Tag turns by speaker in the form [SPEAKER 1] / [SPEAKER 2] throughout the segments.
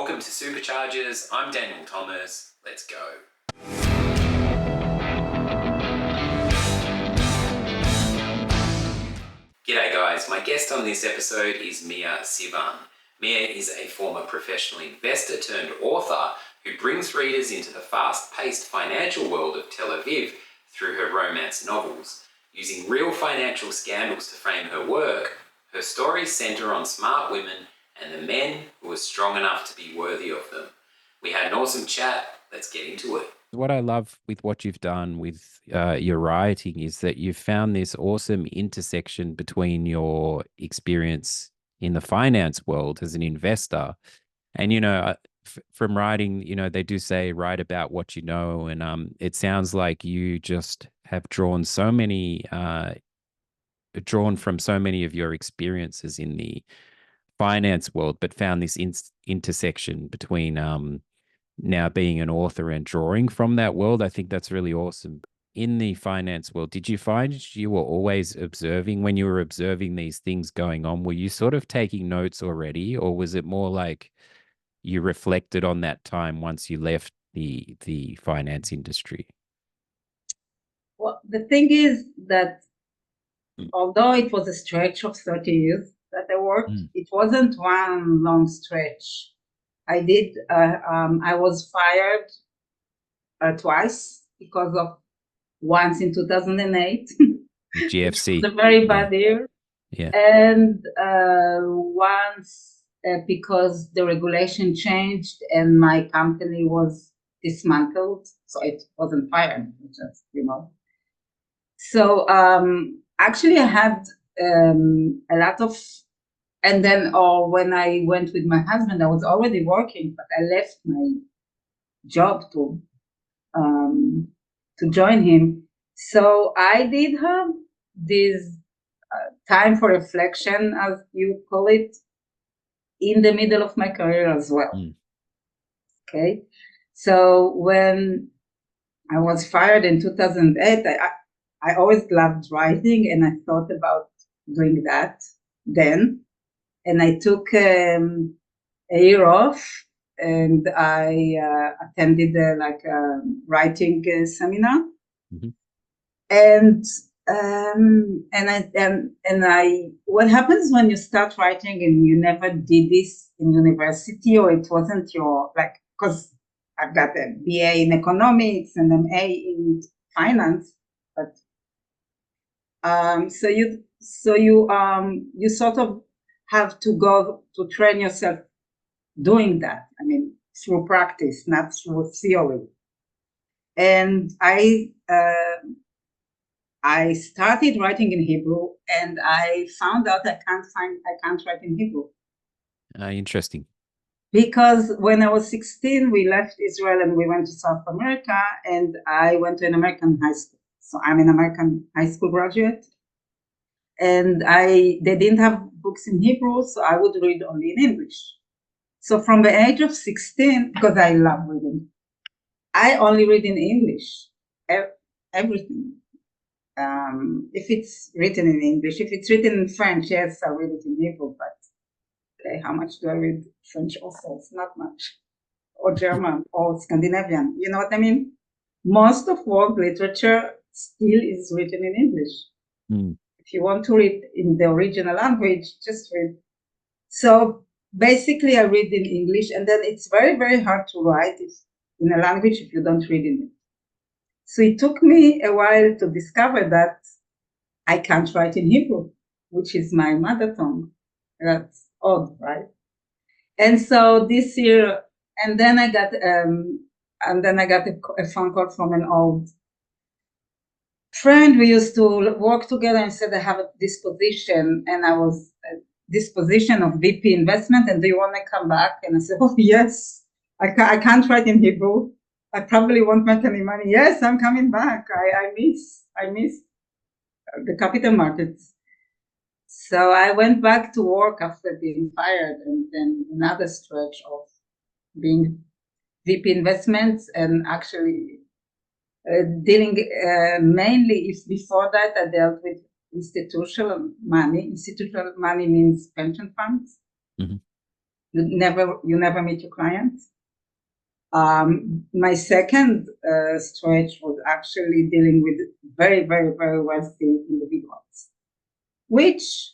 [SPEAKER 1] Welcome to Superchargers. I'm Daniel Thomas. Let's go. G'day guys, my guest on this episode is Mia Sivan. Mia is a former professional investor turned author who brings readers into the fast-paced financial world of Tel Aviv through her romance novels. Using real financial scandals to frame her work, her stories centre on smart women and the men who are strong enough to be worthy of them. We had an awesome chat. Let's get into it.
[SPEAKER 2] What I love with what you've done with your writing is that you've found this awesome intersection between your experience in the finance world as an investor. And, from writing, they do say write about what you know. And it sounds like you just have drawn from so many of your experiences in the finance world, but found this intersection between now being an author and drawing from that world. I think that's really awesome. In the finance world, did you find you were always observing when you were observing these things going on? Were you sort of taking notes already, or was it more like you reflected on that time once you left the finance industry?
[SPEAKER 3] Well, the thing is that although it was a stretch of 30 years that I worked, it wasn't one long stretch. I was fired twice because of once in 2008.
[SPEAKER 2] GFC.
[SPEAKER 3] It was a very bad year.
[SPEAKER 2] Yeah.
[SPEAKER 3] And once because the regulation changed and my company was dismantled. So it wasn't fired, just, So actually I had a lot of, and then when I went with my husband, I was already working, but I left my job to join him. So I did have this time for reflection, as you call it, in the middle of my career as well. Okay. So when I was fired in 2008, I always loved writing, and I thought about doing that then. And I took a year off, and I attended a writing seminar.
[SPEAKER 2] Mm-hmm.
[SPEAKER 3] And what happens when you start writing and you never did this in university, or it wasn't your, because I've got a BA in economics and an MA in finance, but so you sort of have to go to train yourself doing that. I mean, through practice, not through theory. And I started writing in Hebrew, and I found out I can't write in Hebrew.
[SPEAKER 2] Interesting.
[SPEAKER 3] Because when I was 16, we left Israel and we went to South America, and I went to an American high school. So I'm an American high school graduate, and they didn't have books in Hebrew, so I would read only in English. So from the age of 16, because I love reading, I only read in English, everything. If it's written in English, if it's written in French, yes, I read it in Hebrew, but okay, how much do I read French also? It's not much. Or German, or Scandinavian, you know what I mean? Most of world literature still is written in English. If you want to read in the original language, just read. So basically I read in English, and then it's very, very hard to write in a language if you don't read in it. So it took me a while to discover that I can't write in Hebrew, which is my mother tongue. That's odd, right? And so this year, and then I got a phone call from an old friend. We used to work together, and said I have this position, and I was this position of VP investment, and do you want to come back? And I said, oh yes, I can't write in Hebrew. I probably won't make any money. Yes, I'm coming back. I miss the capital markets. So I went back to work after being fired, and then another stretch of being VP investments, and actually dealing mainly, if before that I dealt with institutional money. Institutional money means pension funds.
[SPEAKER 2] Mm-hmm.
[SPEAKER 3] you never meet your clients. My second stretch was actually dealing with very, very, very wealthy individuals, which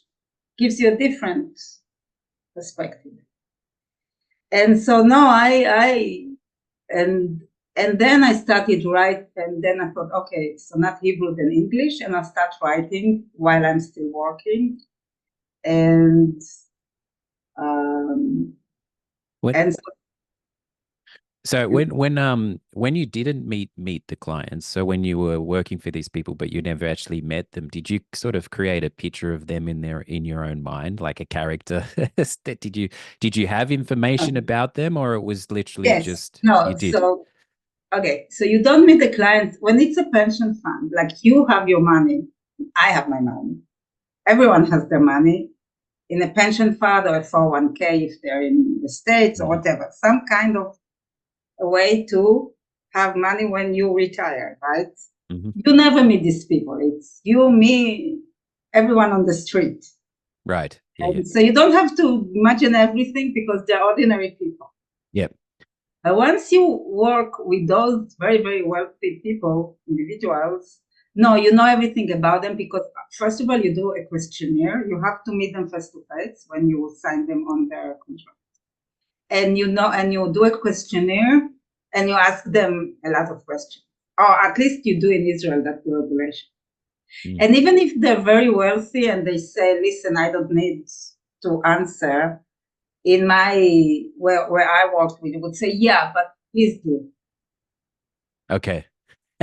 [SPEAKER 3] gives you a different perspective. And so no, and then I started write, and then I thought, okay, so not Hebrew then English, and I start writing while I'm still working, and
[SPEAKER 2] When,
[SPEAKER 3] and
[SPEAKER 2] so when you didn't meet the clients, so when you were working for these people but you never actually met them, did you sort of create a picture of them in your own mind, like a character? Did you have information about them, or it was literally
[SPEAKER 3] yes,
[SPEAKER 2] just
[SPEAKER 3] no,
[SPEAKER 2] you did?
[SPEAKER 3] so okay, so you don't meet the client when it's a pension fund, like you have your money, I have my money, everyone has their money in a pension fund or a 401k if they're in the States or whatever, some kind of a way to have money when you retire, right?
[SPEAKER 2] Mm-hmm.
[SPEAKER 3] You never meet these people. It's you, me, everyone on the street.
[SPEAKER 2] Right. Yeah.
[SPEAKER 3] And so you don't have to imagine everything because they're ordinary people.
[SPEAKER 2] Yep.
[SPEAKER 3] But once you work with those very, very wealthy people, individuals, no, you know everything about them because first of all, you do a questionnaire. You have to meet them face to face when you sign them on their contract. And you do a questionnaire and you ask them a lot of questions. Or at least you do in Israel, that's the regulation. And even if they're very wealthy and they say, listen, I don't need to answer, in my where I worked with, would say, yeah, but please do.
[SPEAKER 2] Okay.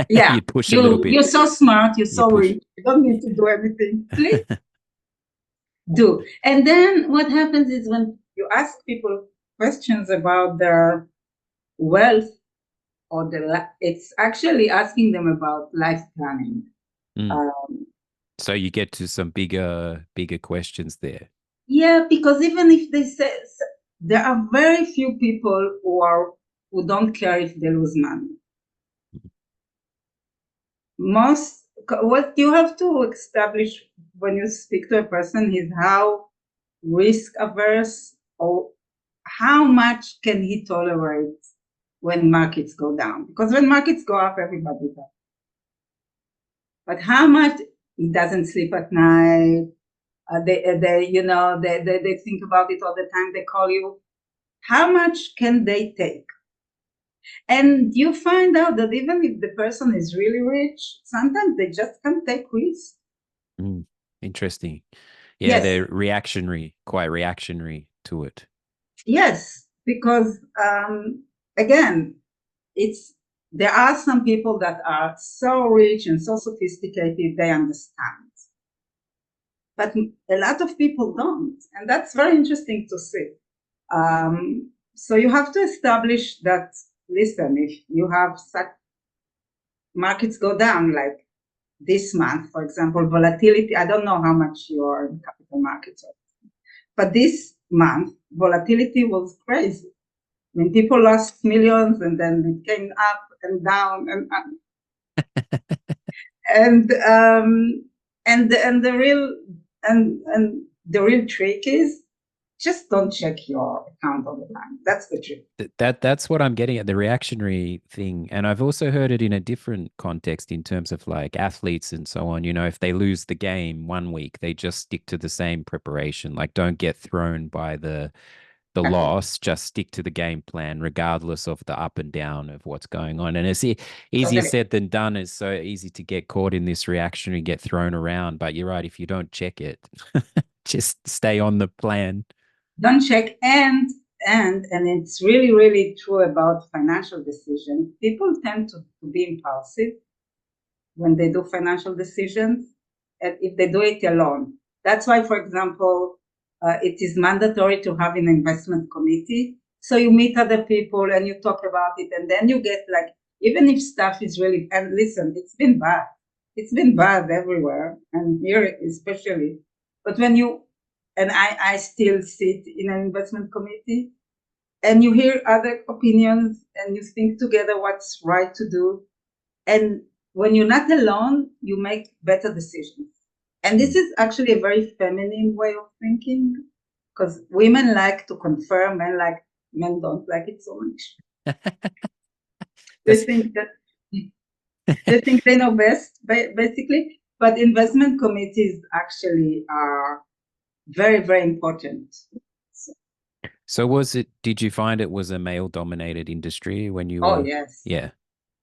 [SPEAKER 3] Yeah,
[SPEAKER 2] You'd push a little bit.
[SPEAKER 3] You're so smart, you're so
[SPEAKER 2] push.
[SPEAKER 3] rich, you don't need to do anything. Please do. And then what happens is when you ask people questions about their wealth, or it's actually asking them about life planning.
[SPEAKER 2] So you get to some bigger questions there.
[SPEAKER 3] Yeah, because even if they say, there are very few people who don't care if they lose money. What you have to establish when you speak to a person is how risk averse or how much can he tolerate when markets go down. Because when markets go up, everybody does. But how much he doesn't sleep at night. They think about it all the time. They call you. How much can they take? And you find out that even if the person is really rich, sometimes they just can't take risks.
[SPEAKER 2] Interesting. Yeah,
[SPEAKER 3] yes.
[SPEAKER 2] They're quite reactionary to it.
[SPEAKER 3] Yes, because again, there are some people that are so rich and so sophisticated, they understand. But a lot of people don't. And that's very interesting to see. So you have to establish that, listen, if you have such markets go down, like this month, for example, volatility, I don't know how much you are in capital markets, but this month, volatility was crazy. I mean, people lost millions and then it came up and down and up. and the real trick is just don't check your account all the time. That's the trick.
[SPEAKER 2] That's what I'm getting at, the reactionary thing. And I've also heard it in a different context in terms of like athletes and so on. You know, if they lose the game one week, they just stick to the same preparation. Like don't get thrown by the loss, just stick to the game plan regardless of the up and down of what's going on. And it's easier said than done. It's so easy to get caught in this reactionary, get thrown around. But you're right, if you don't check it, just stay on the plan.
[SPEAKER 3] Don't check. And it's really, really true about financial decisions. People tend to be impulsive when they do financial decisions, if they do it alone. That's why, for example, it is mandatory to have an investment committee. So you meet other people and you talk about it, and then you get like, even if stuff is really, and listen, it's been bad. It's been bad everywhere, and here especially. But when I still sit in an investment committee, and you hear other opinions, and you think together what's right to do. And when you're not alone, you make better decisions. And this is actually a very feminine way of thinking, because women like to confirm, men don't like it so much. They think that they think they know best, basically. But investment committees actually are very, very important.
[SPEAKER 2] So did you find it was a male dominated industry when you
[SPEAKER 3] Oh,
[SPEAKER 2] were?
[SPEAKER 3] yes.
[SPEAKER 2] Yeah.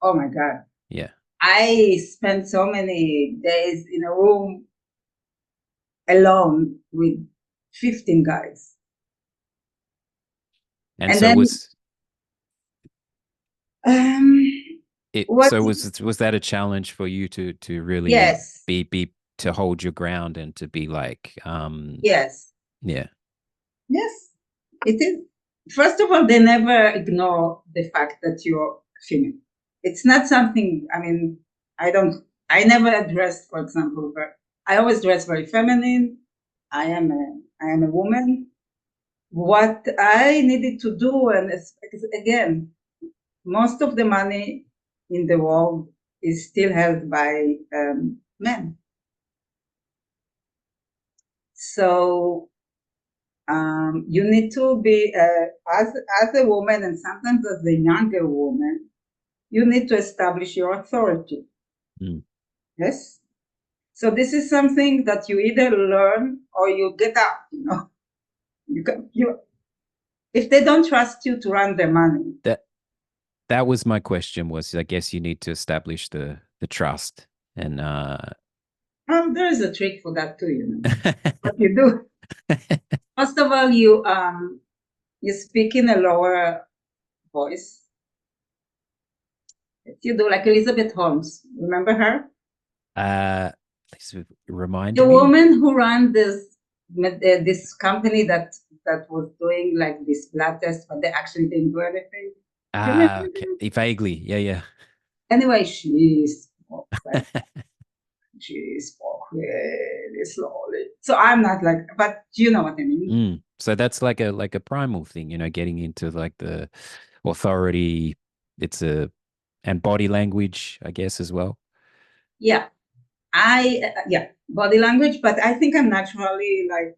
[SPEAKER 3] Oh my God.
[SPEAKER 2] Yeah.
[SPEAKER 3] I spent so many days in a room alone with 15 guys.
[SPEAKER 2] And
[SPEAKER 3] And
[SPEAKER 2] so
[SPEAKER 3] then what
[SPEAKER 2] was that a challenge for you to really
[SPEAKER 3] yes,
[SPEAKER 2] be to hold your ground and to be like
[SPEAKER 3] yes,
[SPEAKER 2] yeah.
[SPEAKER 3] yes, it is. First of all, they never ignore the fact that you're female. It's not something, I mean, I never addressed, for example, I always dress very feminine. I am a woman. What I needed to do, and again, most of the money in the world is still held by men. So you need to be, as a woman, and sometimes as a younger woman, you need to establish your authority.
[SPEAKER 2] Mm.
[SPEAKER 3] Yes. So this is something that you either learn or you get up. If they don't trust you to run their money.
[SPEAKER 2] That was my question. Was I guess you need to establish the trust and
[SPEAKER 3] There is a trick for that too. What you do. First of all, you speak in a lower voice. You do like Elizabeth Holmes. Remember her?
[SPEAKER 2] Remind
[SPEAKER 3] The
[SPEAKER 2] me.
[SPEAKER 3] woman who ran this company that was doing like this blood test, but they actually didn't do anything.
[SPEAKER 2] Okay. Vaguely. Yeah.
[SPEAKER 3] Anyway, she spoke really slowly. So I'm not like, but you know what I mean.
[SPEAKER 2] So that's like a primal thing, getting into like the authority. And body language, I guess, as well.
[SPEAKER 3] Yeah, body language, but I think I'm naturally like,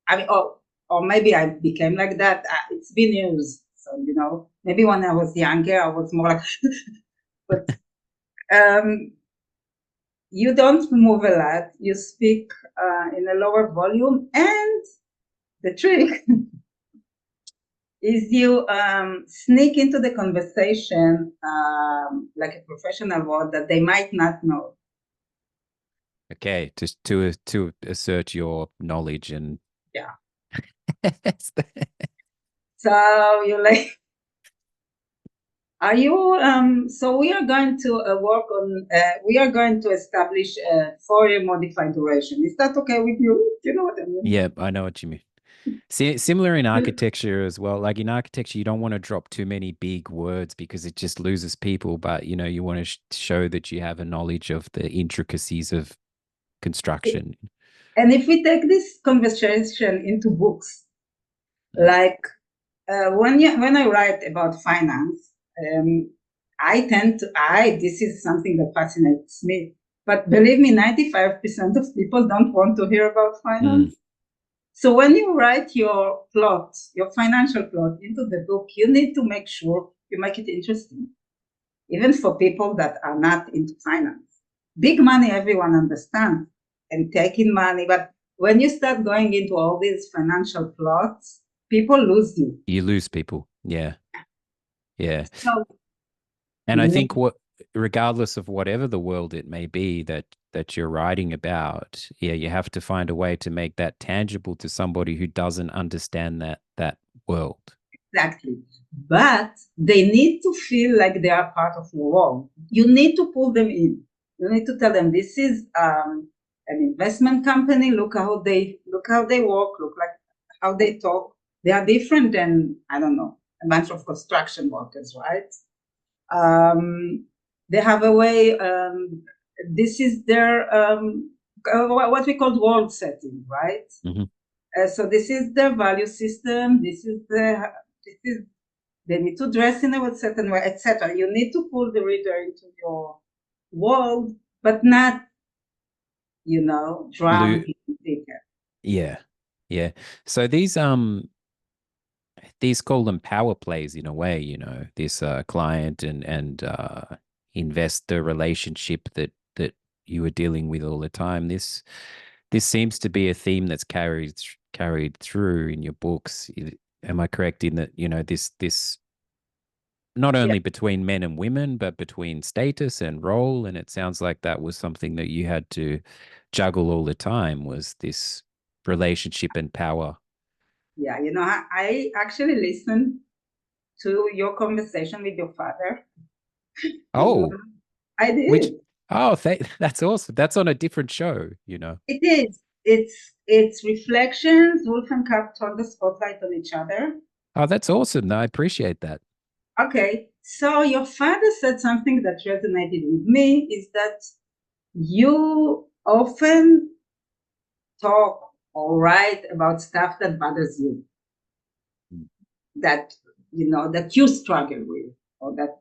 [SPEAKER 3] I mean, or maybe I became like that. It's been years, so maybe when I was younger, I was more like, but you don't move a lot. You speak in a lower volume, and the trick is you sneak into the conversation like a professional word that they might not know.
[SPEAKER 2] Okay, just to assert your knowledge and
[SPEAKER 3] yeah. So you're like, are you? So we are going to work on. We are going to establish a Fourier modified duration. Is that okay with you? Do you know what I mean?
[SPEAKER 2] Yeah, I know what you mean. See, similar in architecture as well. Like in architecture, you don't want to drop too many big words because it just loses people. But you want to show that you have a knowledge of the intricacies of construction.
[SPEAKER 3] And if we take this conversation into books, like when I write about finance, this is something that fascinates me. But believe me, 95% of people don't want to hear about finance. So when you write your plot, your financial plot into the book, you need to make sure you make it interesting, even for people that are not into finance. Big money, everyone understands, and taking money. But when you start going into all these financial plots, people lose you.
[SPEAKER 2] You lose people. Yeah.
[SPEAKER 3] So,
[SPEAKER 2] and I think regardless of whatever the world it may be that you're writing about, you have to find a way to make that tangible to somebody who doesn't understand that world.
[SPEAKER 3] Exactly. But they need to feel like they are part of your world. You need to pull them in. You need to tell them this is an investment company. Look how they work. Look like how they talk. They are different than, I don't know, a bunch of construction workers, right? They have a way. This is their what we call world setting, right?
[SPEAKER 2] Mm-hmm.
[SPEAKER 3] So this is their value system. They need to dress in a certain way, etc. You need to pull the reader into your world, but not, drown him.
[SPEAKER 2] Yeah. Yeah. So these call them power plays in a way, this client and investor relationship that you are dealing with all the time. This seems to be a theme that's carried through in your books. Am I correct in that, this not
[SPEAKER 3] Yeah,
[SPEAKER 2] only between men and women, but between status and role? And it sounds like that was something that you had to juggle all the time, was this relationship and power.
[SPEAKER 3] yeah. I actually listened to your conversation with your father. You know,
[SPEAKER 2] Oh,
[SPEAKER 3] I
[SPEAKER 2] which,
[SPEAKER 3] did.
[SPEAKER 2] that's awesome. That's on a different show.
[SPEAKER 3] It is. It's reflections. Wolf and Cup turn the spotlight on each other.
[SPEAKER 2] Oh, that's awesome. I appreciate that.
[SPEAKER 3] Okay, so your father said something that resonated with me is that you often talk or write about stuff that bothers you, that that you struggle with, or that,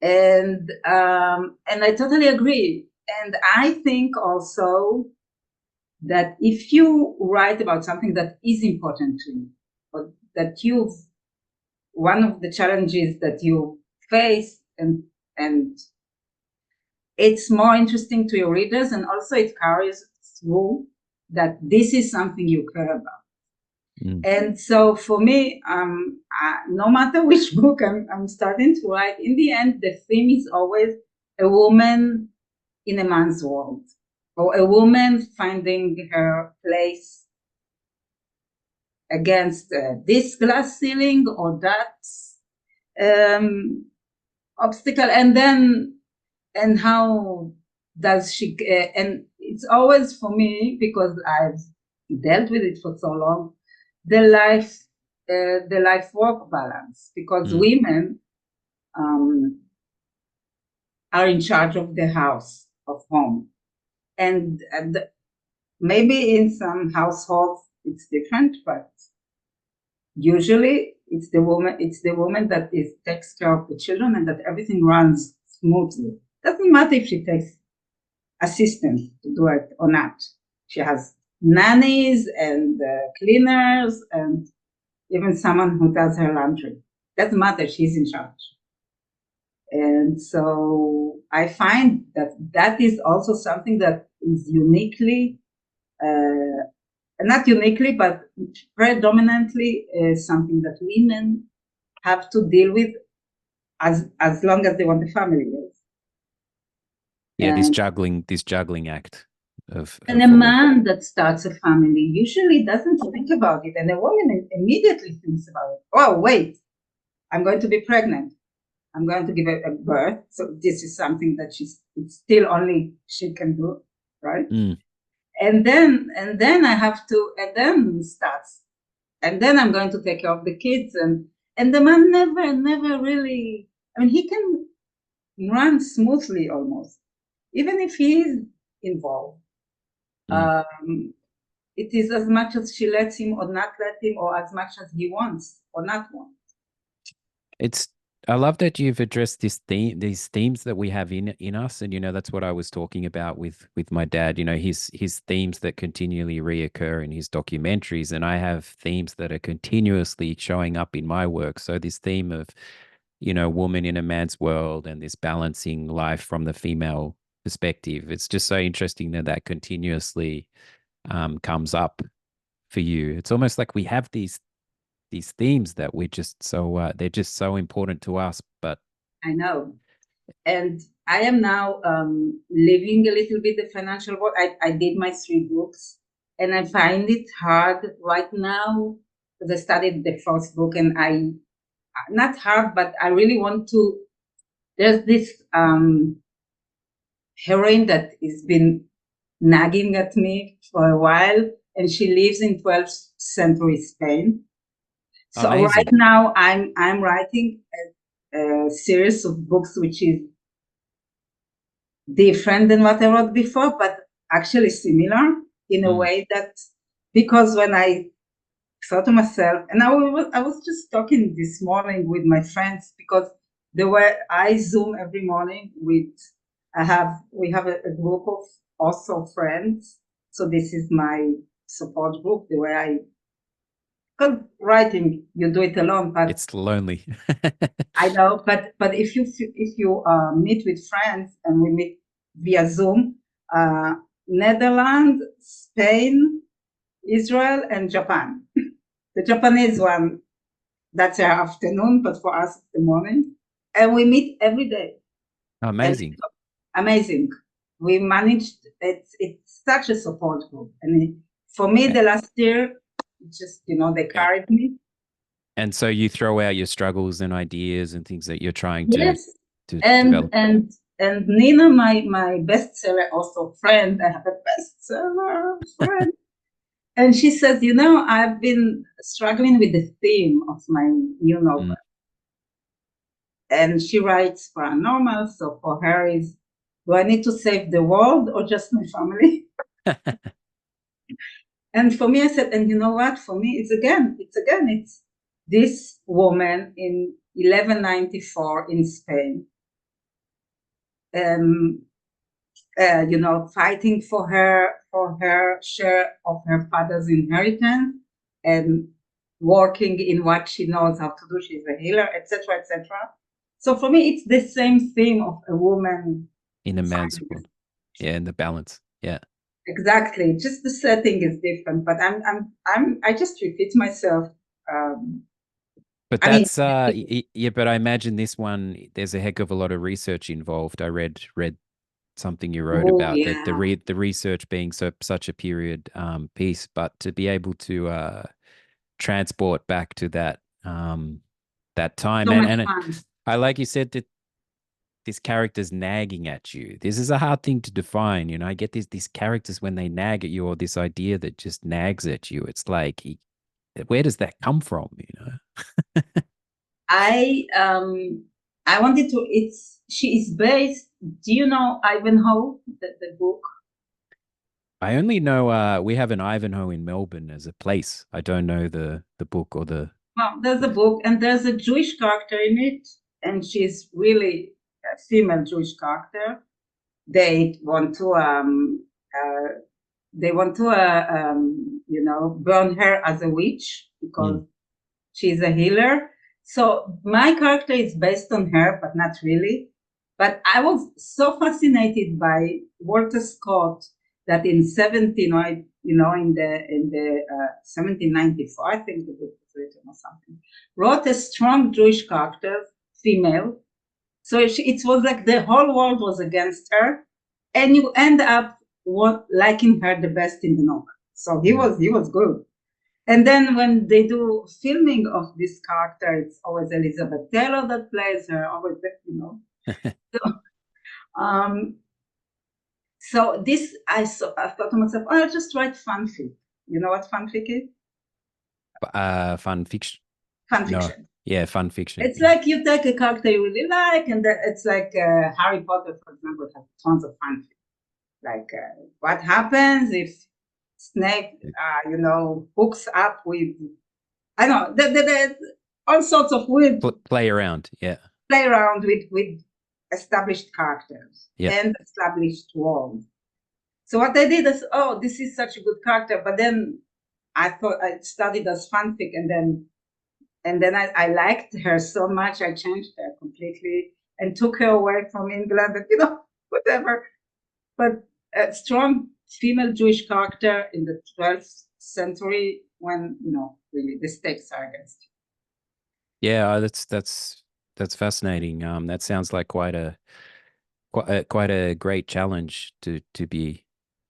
[SPEAKER 3] and I totally agree. And I think also that if you write about something that is important to you, or that you've one of the challenges that you face, and it's more interesting to your readers, and also it carries through that this is something you care about.
[SPEAKER 2] Mm.
[SPEAKER 3] And so for me, no matter which book I'm starting to write, in the end, the theme is always a woman in a man's world, or a woman finding her place against this glass ceiling or that obstacle, and how does she? And it's always for me, because I've dealt with it for so long, the life work balance, because women are in charge of the house, of home, and maybe in some households it's different, but usually it's the woman that takes care of the children, and that everything runs smoothly. Doesn't matter if she takes assistants to do it or not. She has nannies and cleaners and even someone who does her laundry. Doesn't matter, she's in charge. And so I find that is also something that is uniquely, not uniquely, but predominantly something that women have to deal with as long as they want the family.
[SPEAKER 2] Yeah, this
[SPEAKER 3] And
[SPEAKER 2] juggling act
[SPEAKER 3] And a
[SPEAKER 2] of
[SPEAKER 3] man that starts a family usually doesn't think about it, and a woman immediately thinks about it. Oh, wait, I'm going to be pregnant. I'm going to give a birth. So this is something that it's still only she can do, right? And then I have to, and then starts, and then I'm going to take care of the kids, and the man never really. I mean, he can run smoothly almost, even if he is involved. It is as much as she lets him or not let him, or as much as he wants or not want.
[SPEAKER 2] I love that you've addressed these themes that we have in us, and that's what I was talking about with my dad. His themes that continually reoccur in his documentaries, and I have themes that are continuously showing up in my work. So this theme of woman in a man's world, and this balancing life from the female perspective. It's just so interesting that continuously comes up for you. It's almost like we have these themes that we're just so they're just so important to us. But
[SPEAKER 3] I know, and I am now living a little bit the financial world. I did my 3 books, and I find it hard right now because I studied the first book, and I not hard, but I really want to. There's this heroine that has been nagging at me for a while, and she lives in 12th century Spain. So
[SPEAKER 2] amazing.
[SPEAKER 3] right now I'm writing a series of books which is different than what I wrote before, but actually similar in a way that, because when I thought to myself, and I was just talking this morning with my friends, because I Zoom every morning with, we have a group of also friends. So this is my support group the way I. Because writing, you do it alone, but
[SPEAKER 2] It's lonely.
[SPEAKER 3] I know. But if you meet with friends and we meet via Zoom, Netherlands, Spain, Israel, and Japan. The Japanese one, that's their afternoon, but for us it's the morning, and we meet every day.
[SPEAKER 2] Amazing.
[SPEAKER 3] Amazing. We managed. It's such a support group, and for me, the last year, just they carried me.
[SPEAKER 2] And so you throw out your struggles and ideas and things that you're trying to
[SPEAKER 3] and
[SPEAKER 2] develop.
[SPEAKER 3] And Nina, my bestseller also friend, I have a bestseller friend, and she says, I've been struggling with the theme of my new novel, and she writes paranormal, so for her is, do I need to save the world or just my family? And for me, I said, and you know what? For me, it's this woman in 1194 in Spain, fighting for her share of her father's inheritance and working in what she knows how to do. She's a healer, etc., etc. So for me, it's the same theme of a woman
[SPEAKER 2] in a man's world. Yeah, in the balance. Yeah.
[SPEAKER 3] Exactly. Just the setting is different, but I just repeat myself.
[SPEAKER 2] But that's yeah. But I imagine this one, there's a heck of a lot of research involved. I read something you wrote about that the research being such a period piece, but to be able to transport back to that that time,
[SPEAKER 3] so
[SPEAKER 2] and
[SPEAKER 3] fun.
[SPEAKER 2] I like you said that this character's nagging at you. This is a hard thing to define. I get these characters when they nag at you, or this idea that just nags at you. It's like, where does that come from?
[SPEAKER 3] I wanted to. She is based. Do you know Ivanhoe, the book?
[SPEAKER 2] I only know we have an Ivanhoe in Melbourne as a place. I don't know the book or the.
[SPEAKER 3] Well, there's a book, and there's a Jewish character in it, and she's really a female Jewish character. They want to burn her as a witch because she's a healer. So my character is based on her, but not really. But I was so fascinated by Walter Scott that in 1794, I think the book was written or something, wrote a strong Jewish character, female. So it was like the whole world was against her, and you end up liking her the best in the novel. So he was good. And then when they do filming of this character, it's always Elizabeth Taylor that plays her. Always, So this, I thought to myself, I'll just write fanfic. You know what fanfic is?
[SPEAKER 2] Fun fiction.
[SPEAKER 3] Fun fiction.
[SPEAKER 2] No. Yeah, fun fiction.
[SPEAKER 3] It's like you take a character you really like, and it's like Harry Potter, for example, has tons of fanfic. Like what happens if Snape, hooks up with, I don't know, all sorts of weird
[SPEAKER 2] play around, yeah.
[SPEAKER 3] Play around with established characters and established worlds. So what I did is, this is such a good character, but then I thought I studied as fanfic, and then I liked her so much, I changed her completely and took her away from England, and whatever. But a strong female Jewish character in the 12th century when, really the stakes are against you.
[SPEAKER 2] Yeah, that's fascinating. That sounds like quite a great challenge to be.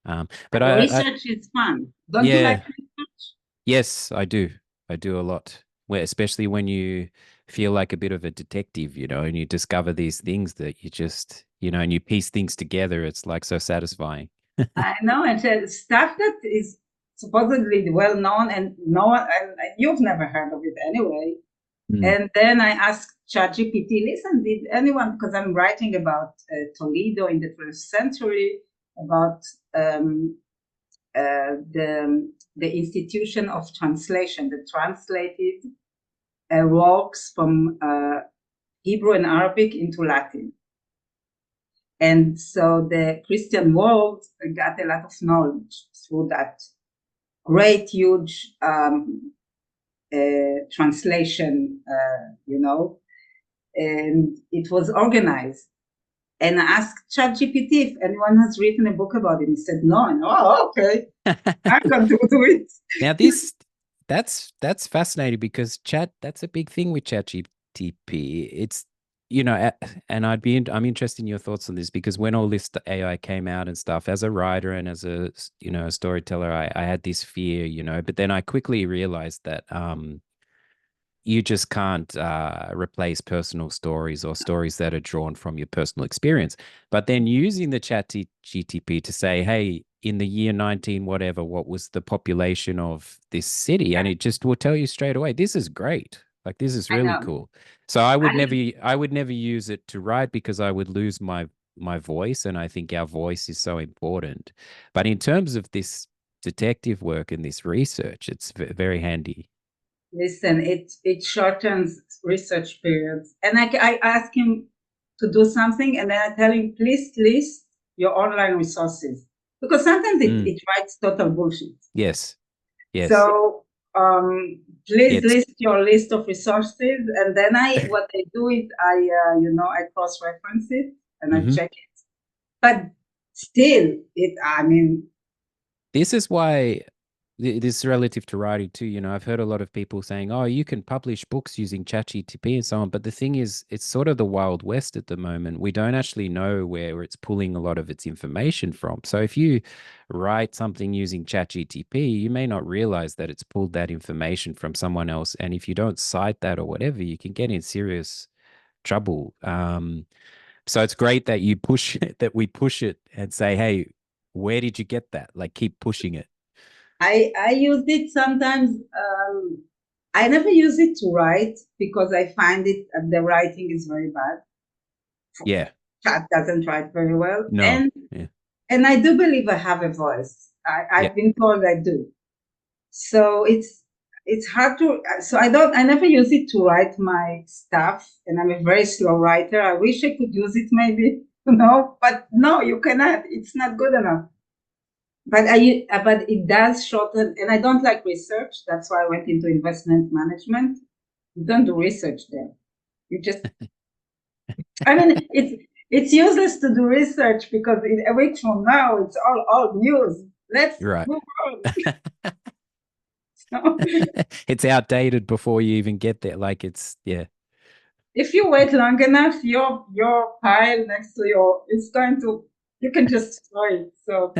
[SPEAKER 2] But
[SPEAKER 3] research is fun. Don't you like research?
[SPEAKER 2] Yes, I do. I do a lot. Especially when you feel like a bit of a detective, and you discover these things that you just, and you piece things together. It's like so satisfying.
[SPEAKER 3] I know, and stuff that is supposedly well known, and you've never heard of it anyway. And then I asked ChatGPT, listen, did anyone, because I'm writing about Toledo in the 12th century, about the institution of translation that translated works from Hebrew and Arabic into Latin. And so the Christian world got a lot of knowledge through that great, huge translation, and it was organized. And I asked ChatGPT if anyone has written a book about it. He said no. And okay, I'm going to do it.
[SPEAKER 2] Now that's fascinating because that's a big thing with ChatGPT. It's and I'm interested in your thoughts on this because when all this AI came out and stuff, as a writer and as a a storyteller, I had this fear, but then I quickly realized that you just can't replace personal stories or stories that are drawn from your personal experience. But then using the ChatGPT to say, hey, in the year 19 whatever, what was the population of this city? And it just will tell you straight away, this is great. Like, this is
[SPEAKER 3] I
[SPEAKER 2] really
[SPEAKER 3] know.
[SPEAKER 2] cool. So I would never use it to write because I would lose my voice. And I think our voice is so important. But in terms of this detective work and this research, it's very handy.
[SPEAKER 3] Listen, it shortens research periods. And I ask him to do something, and then I tell him, please list your online resources. Because sometimes it writes total bullshit.
[SPEAKER 2] Yes. Yes.
[SPEAKER 3] So please list your list of resources, and then what I do is I cross-reference it and I check it. But still,
[SPEAKER 2] this is why this is relative to writing too. I've heard a lot of people saying, oh, you can publish books using ChatGPT and so on. But the thing is, it's sort of the Wild West at the moment. We don't actually know where it's pulling a lot of its information from. So if you write something using ChatGPT, you may not realize that it's pulled that information from someone else. And if you don't cite that or whatever, you can get in serious trouble. So it's great that we push it and say, hey, where did you get that? Like, keep pushing it.
[SPEAKER 3] I use it sometimes. I never use it to write because I find the writing is very bad.
[SPEAKER 2] Yeah.
[SPEAKER 3] Chat doesn't write very well.
[SPEAKER 2] No.
[SPEAKER 3] And I do believe I have a voice. I've been told I do. So it's hard to, so I never use it to write my stuff, and I'm a very slow writer. I wish I could use it maybe, but no, you cannot. It's not good enough. But it does shorten, and I don't like research. That's why I went into investment management. You don't do research there. You just, it's useless to do research because a week from now, it's all news. Let's
[SPEAKER 2] move
[SPEAKER 3] on.
[SPEAKER 2] It's outdated before you even get there. Like,
[SPEAKER 3] if you wait long enough, your pile next to you can just destroy it. So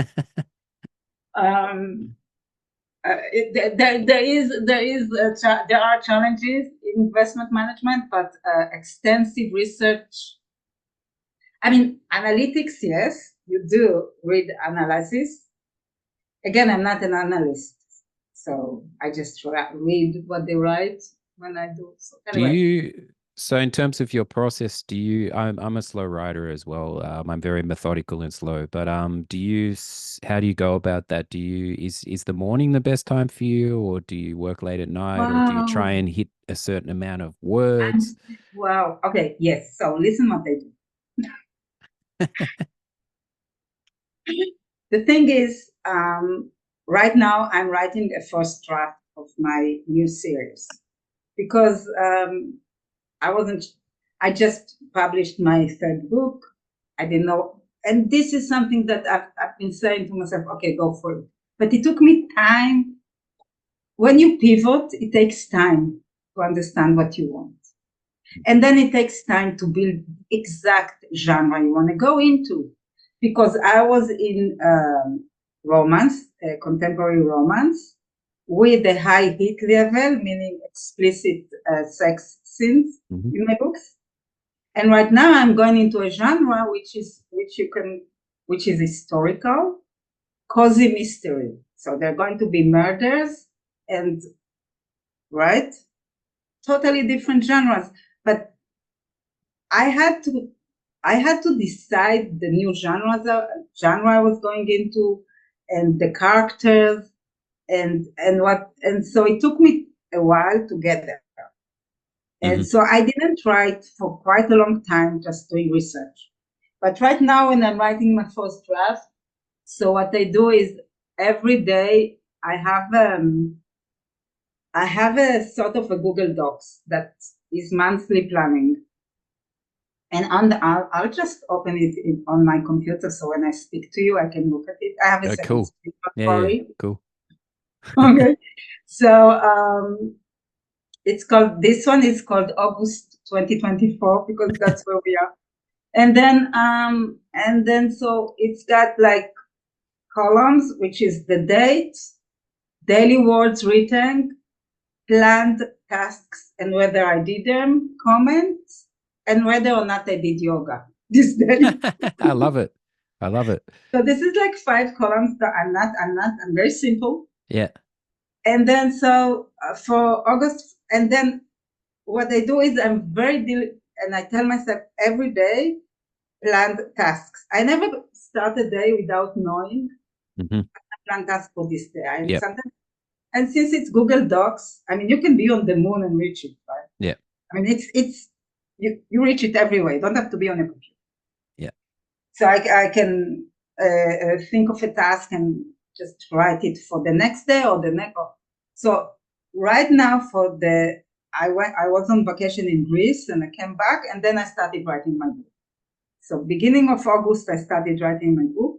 [SPEAKER 3] there are challenges in investment management, but extensive research. Analytics, yes, you do read analysis. Again, I'm not an analyst, so I just read what they write when I do. So anyway.
[SPEAKER 2] So in terms of your process, I'm a slow writer as well. I'm very methodical and slow, but how do you go about that? Is the morning the best time for you, or do you work late at night, or do you try and hit a certain amount of words?
[SPEAKER 3] Wow. Okay. Yes. So listen what I do. The thing is, right now I'm writing a first draft of my new series because I just published my third book. I didn't know. And this is something that I've been saying to myself, okay, go for it. But it took me time. When you pivot, it takes time to understand what you want. And then it takes time to build exact genre you want to go into. Because I was in romance, contemporary romance, with a high hit level, meaning explicit sex scenes in my books. And right now I'm going into a genre which is historical, cozy mystery. So there are going to be murders and totally different genres. But I had to decide the new genre I was going into, and the characters, and so it took me a while to get there. And so I didn't write for quite a long time, just doing research. But right now, when I'm writing my first draft, so what I do is every day I have a sort of a Google Docs that is monthly planning. And I'll just open it on my computer, so when I speak to you, I can look at it. I have a second
[SPEAKER 2] Cool.
[SPEAKER 3] screen,
[SPEAKER 2] Yeah, cool.
[SPEAKER 3] Okay. So this one is called August 2024 because that's where we are. And then so it's got like columns, which is the date, daily words written, planned tasks, and whether I did them, comments, and whether or not I did yoga this day.
[SPEAKER 2] I love it. I love it.
[SPEAKER 3] So this is like 5 columns that I'm very simple.
[SPEAKER 2] Yeah.
[SPEAKER 3] And then so for August, and then what I do is I'm very and I tell myself every day planned tasks. I never start a day without knowing
[SPEAKER 2] Mm-hmm.
[SPEAKER 3] plan task for this day.
[SPEAKER 2] Yep.
[SPEAKER 3] Sometimes, and since it's Google Docs, I mean you can be on the moon and reach it, right?
[SPEAKER 2] Yeah.
[SPEAKER 3] I mean it's you reach it everywhere. You don't have to be on a computer.
[SPEAKER 2] Yeah.
[SPEAKER 3] So I can think of a task and just write it for the next day or the next. So right now I was on vacation in Greece and I came back and then I started writing my book. So beginning of August I started writing my book,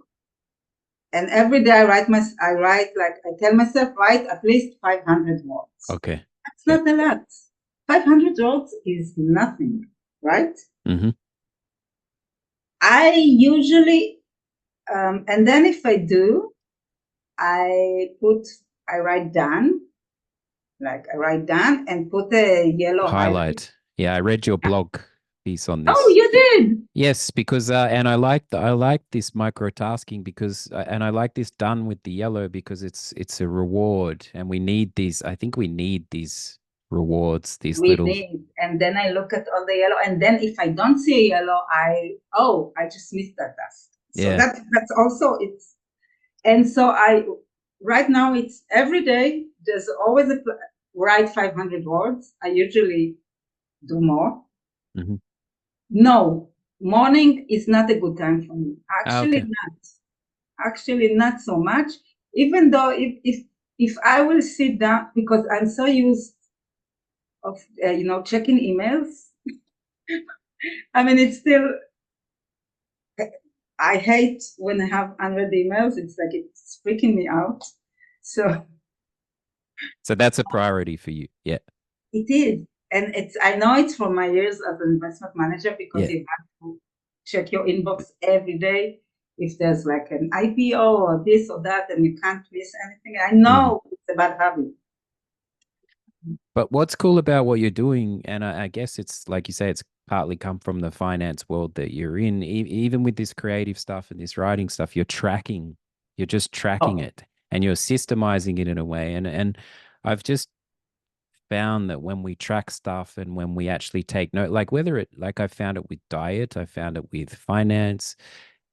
[SPEAKER 3] and every day I write like I tell myself write at least 500 words.
[SPEAKER 2] Okay.
[SPEAKER 3] That's not a lot. 500 words is nothing, right?
[SPEAKER 2] Mm-hmm.
[SPEAKER 3] I usually, and then if I do, I write down, and put a yellow highlight.
[SPEAKER 2] Yeah, I read your blog piece on this.
[SPEAKER 3] Oh, you did?
[SPEAKER 2] Yes, because and I like this microtasking because and I like this done with the yellow because it's a reward, and we need these. I think we need these rewards, these little.
[SPEAKER 3] And then I look at all the yellow, and then if I don't see a yellow, I just missed that task. So
[SPEAKER 2] Yeah.
[SPEAKER 3] that's also it's, and so right now it's every day. There's always write 500 words. I usually do more.
[SPEAKER 2] Mm-hmm.
[SPEAKER 3] No, morning is not a good time for me. Actually,
[SPEAKER 2] okay.
[SPEAKER 3] not. Actually, not so much. Even though if I will sit down, because I'm so used of checking emails. I mean, it's still. I hate when I have unread emails. It's like it's freaking me out. So
[SPEAKER 2] that's a priority for you. Yeah.
[SPEAKER 3] It is. And I know it's from my years as an investment manager because you have to check your inbox every day if there's like an IPO or this or that, and you can't miss anything. I know it's a bad habit.
[SPEAKER 2] But what's cool about what you're doing, and I guess it's like you say, it's partly come from the finance world that you're in. Even with this creative stuff and this writing stuff, you're just tracking it, and you're systemizing it in a way. And I've just found that when we track stuff and when we actually take note, like I found it with diet, I found it with finance,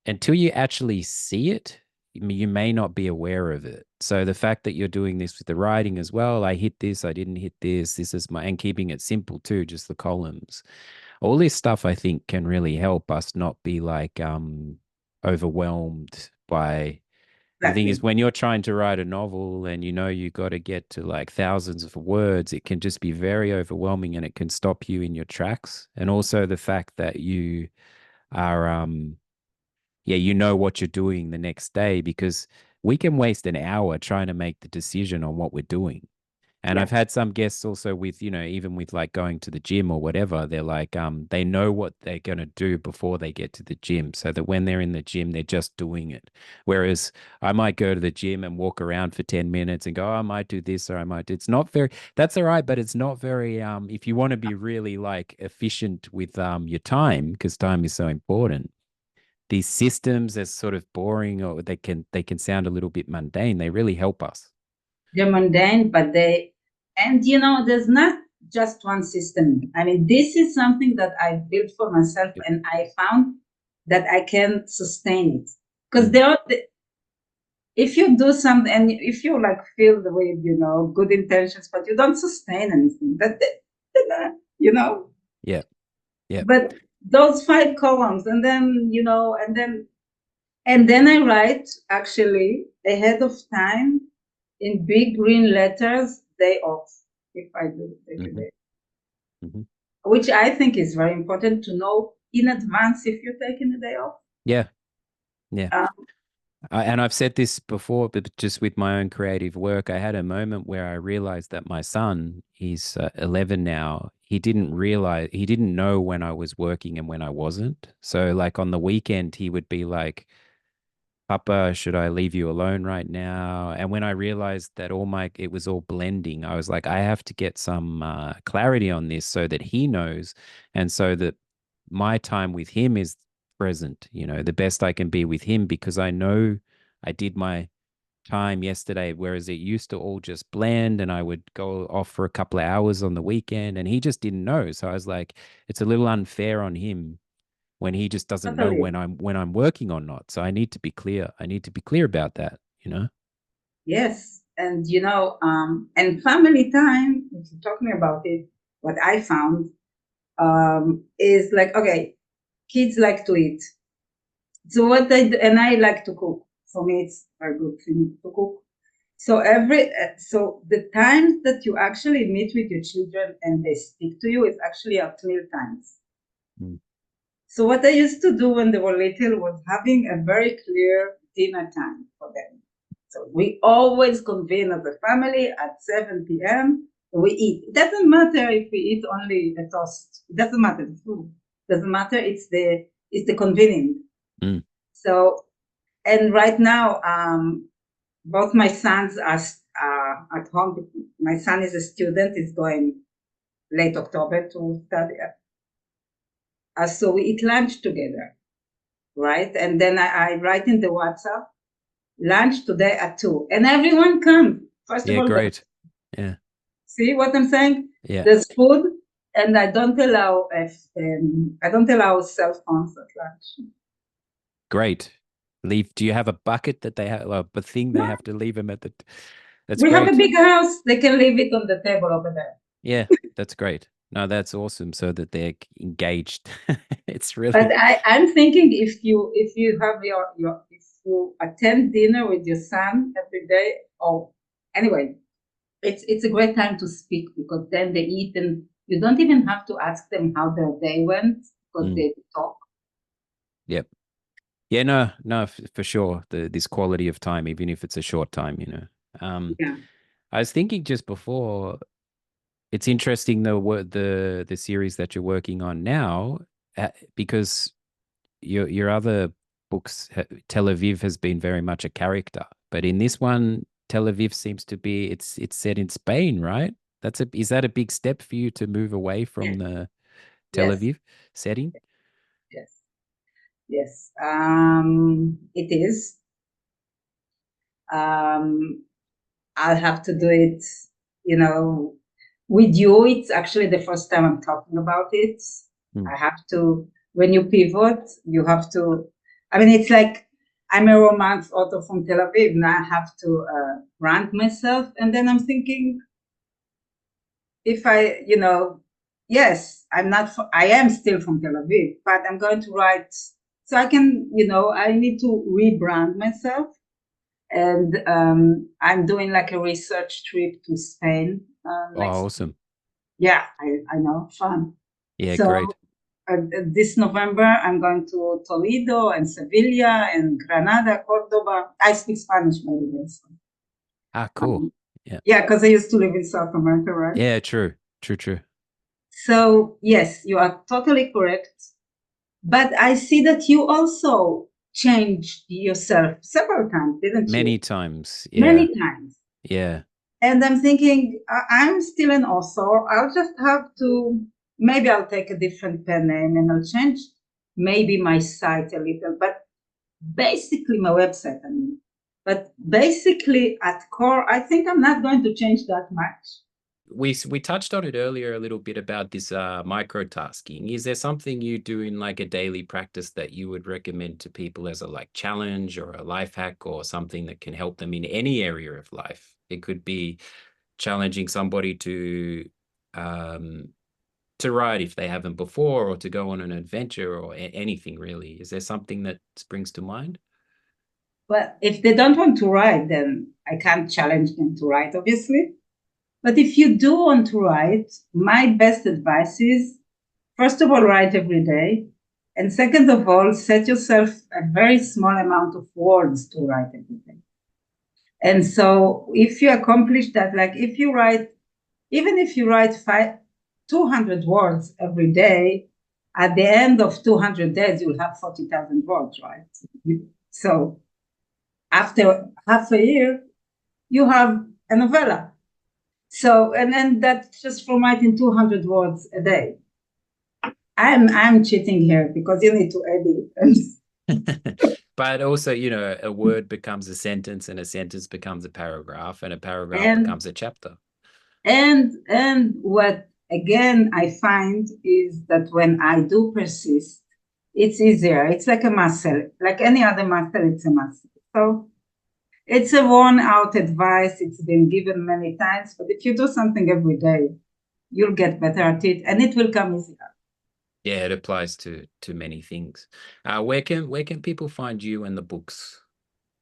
[SPEAKER 2] until you actually see it, you may not be aware of it. So the fact that you're doing this with the writing as well, I hit this, I didn't hit this is and keeping it simple too, just the columns. All this stuff I think can really help us not be like overwhelmed by. The thing is, when you're trying to write a novel and you got to get to like thousands of words, it can just be very overwhelming and it can stop you in your tracks. And also the fact that you are you know what you're doing the next day, because we can waste an hour trying to make the decision on what we're doing. And I've had some guests also with, even with like going to the gym or whatever, they're like, they know what they're going to do before they get to the gym, so that when they're in the gym, they're just doing it. Whereas I might go to the gym and walk around for 10 minutes and go, oh, I might do this or I might do, that's all right. But it's not very, if you want to be really like efficient with your time, because time is so important, these systems are sort of boring, or they can sound a little bit mundane. They really help us.
[SPEAKER 3] They're mundane, but there's not just one system. I mean, this is something that I built for myself, and I found that I can sustain it. Because if you do something and if you like feel the way, good intentions, but you don't sustain anything,
[SPEAKER 2] Yeah. Yeah.
[SPEAKER 3] But those 5 columns, and then, and then I write actually ahead of time. in big green letters, day off, if I do take a
[SPEAKER 2] Mhm.
[SPEAKER 3] day,
[SPEAKER 2] Mhm.
[SPEAKER 3] which I think is very important to know in advance if you're taking a day off.
[SPEAKER 2] Yeah. Yeah.
[SPEAKER 3] Um,
[SPEAKER 2] And I've said this before, but just with my own creative work, I had a moment where I realized that my son, he's 11 now, he didn't know when I was working and when I wasn't. So, like on the weekend, he would be like, Papa, should I leave you alone right now? And when I realized that it was all blending, I was like, I have to get some clarity on this so that he knows, and so that my time with him is present, the best I can be with him, because I know I did my time yesterday, whereas it used to all just blend and I would go off for a couple of hours on the weekend and he just didn't know. So I was like, it's a little unfair on him when he just doesn't know
[SPEAKER 3] Totally.
[SPEAKER 2] when I'm working or not. So I need to be clear. I need to be clear about that.
[SPEAKER 3] Yes. And, and family time, if you're talking about it, what I found is like, okay, kids like to eat. So what they do, and I like to cook. For me, it's a good thing to cook. So the times that you actually meet with your children and they speak to you is actually at meal times.
[SPEAKER 2] Mm.
[SPEAKER 3] So what I used to do when they were little was having a very clear dinner time for them. So we always convene as a family at 7 p.m. We eat. It doesn't matter if we eat only a toast. It doesn't matter the food. It doesn't matter. It's the convening.
[SPEAKER 2] Mm.
[SPEAKER 3] So, and right now, both my sons are at home. My son is a student. He's going late October to study. So we eat lunch together, right? And then I write in the WhatsApp, lunch today at 2. And everyone comes. First of
[SPEAKER 2] Yeah,
[SPEAKER 3] all,
[SPEAKER 2] great. Yeah.
[SPEAKER 3] see what I'm saying?
[SPEAKER 2] Yeah.
[SPEAKER 3] There's food, and I don't allow cell phones at lunch.
[SPEAKER 2] Great. Do you have a bucket that they have, a thing they
[SPEAKER 3] No,
[SPEAKER 2] have to leave them at that's
[SPEAKER 3] we have a
[SPEAKER 2] great.
[SPEAKER 3] big house. They can leave it on the table over there.
[SPEAKER 2] Yeah, that's great. No, that's awesome. So that they're engaged. It's
[SPEAKER 3] But
[SPEAKER 2] really,
[SPEAKER 3] I'm thinking if you have if you attend dinner with your son every day, or anyway, it's a great time to speak because then they eat and you don't even have to ask them how their day went because
[SPEAKER 2] Mm.
[SPEAKER 3] they talk.
[SPEAKER 2] Yep. Yeah, no, for sure. This quality of time, even if it's a short time.
[SPEAKER 3] Yeah.
[SPEAKER 2] I was thinking just before, it's interesting the series that you're working on now, because your other books, Tel Aviv has been very much a character, but in this one, Tel Aviv seems to be it's set in Spain, right? Is that a big step for you to move away from the Tel
[SPEAKER 3] Yes.
[SPEAKER 2] Aviv setting?
[SPEAKER 3] Yes. Yes. It is. I'll have to do it, you know, with you. It's actually the first time I'm talking about it.
[SPEAKER 2] Mm.
[SPEAKER 3] I have to, when you pivot, you have to, I mean, it's like I'm a romance author from Tel Aviv. Now I have to brand myself. And then I'm thinking, if I, yes, I am still from Tel Aviv, but I'm going to write, so I can, I need to rebrand myself. And I'm doing like a research trip to Spain
[SPEAKER 2] Oh,
[SPEAKER 3] next.
[SPEAKER 2] awesome.
[SPEAKER 3] Yeah, I know, fun.
[SPEAKER 2] Yeah,
[SPEAKER 3] So
[SPEAKER 2] great.
[SPEAKER 3] this November, I'm going to Toledo and Sevilla and Granada, Cordoba. I speak Spanish, by the way. So,
[SPEAKER 2] Cool. Yeah.
[SPEAKER 3] yeah, because I used to live in South America, right?
[SPEAKER 2] Yeah, true. True.
[SPEAKER 3] So, yes, you are totally correct. But I see that you also changed yourself several times, didn't you?
[SPEAKER 2] Many times. Yeah.
[SPEAKER 3] Many times.
[SPEAKER 2] Yeah.
[SPEAKER 3] And I'm thinking, I'm still an author. I'll just have to, maybe I'll take a different pen name and I'll change maybe my site a little, but basically my website, I mean. But basically at core, I think I'm not going to change that much.
[SPEAKER 2] We touched on it earlier a little bit about this microtasking. Is there something you do in like a daily practice that you would recommend to people as a like challenge or a life hack or something that can help them in any area of life? It could be challenging somebody to write if they haven't before, or to go on an adventure, or anything really. Is there something that springs to mind?
[SPEAKER 3] But if they don't want to write, then I can't challenge them to write, obviously. But if you do want to write, my best advice is, first of all, write every day. And second of all, set yourself a very small amount of words to write every day. And so if you accomplish that, like if you write, even if you write 200 words every day, at the end of 200 days, you'll have 40,000 words, right? So after half a year, you have a novella. So, and then that's just from writing 200 words a day. I'm cheating here because you need to edit.
[SPEAKER 2] But also, you know, a word becomes a sentence, and a sentence becomes a paragraph, and a paragraph becomes a chapter.
[SPEAKER 3] And what again I find is that when I do persist, it's easier. It's like a muscle, like any other muscle. It's a muscle. So it's a worn out advice. It's been given many times, but if you do something every day, you'll get better at it, and it will come easier.
[SPEAKER 2] Yeah, it applies to many things. Where can people find you and the books?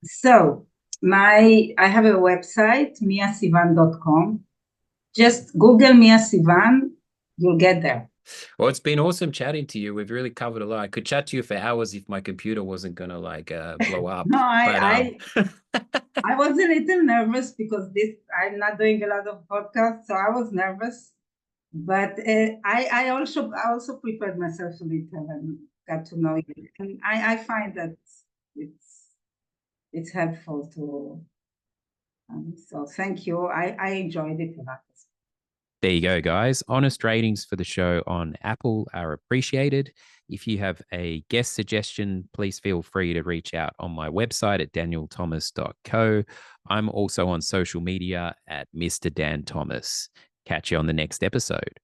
[SPEAKER 3] So I have a website, miasivan.com. Just Google Mia Sivan, you'll get there.
[SPEAKER 2] Well, it's been awesome chatting to you. We've really covered a lot. I could chat to you for hours if my computer wasn't gonna like blow up.
[SPEAKER 3] No, I was a little nervous because I'm not doing a lot of podcasts, so I was nervous. But I also prepared myself a little and got to know you. And I find that it's helpful to. So thank you. I enjoyed it a lot.
[SPEAKER 2] There you go, guys. Honest ratings for the show on Apple are appreciated. If you have a guest suggestion, please feel free to reach out on my website at danielthomas.co. I'm also on social media at Mr. Dan Thomas. Catch you on the next episode.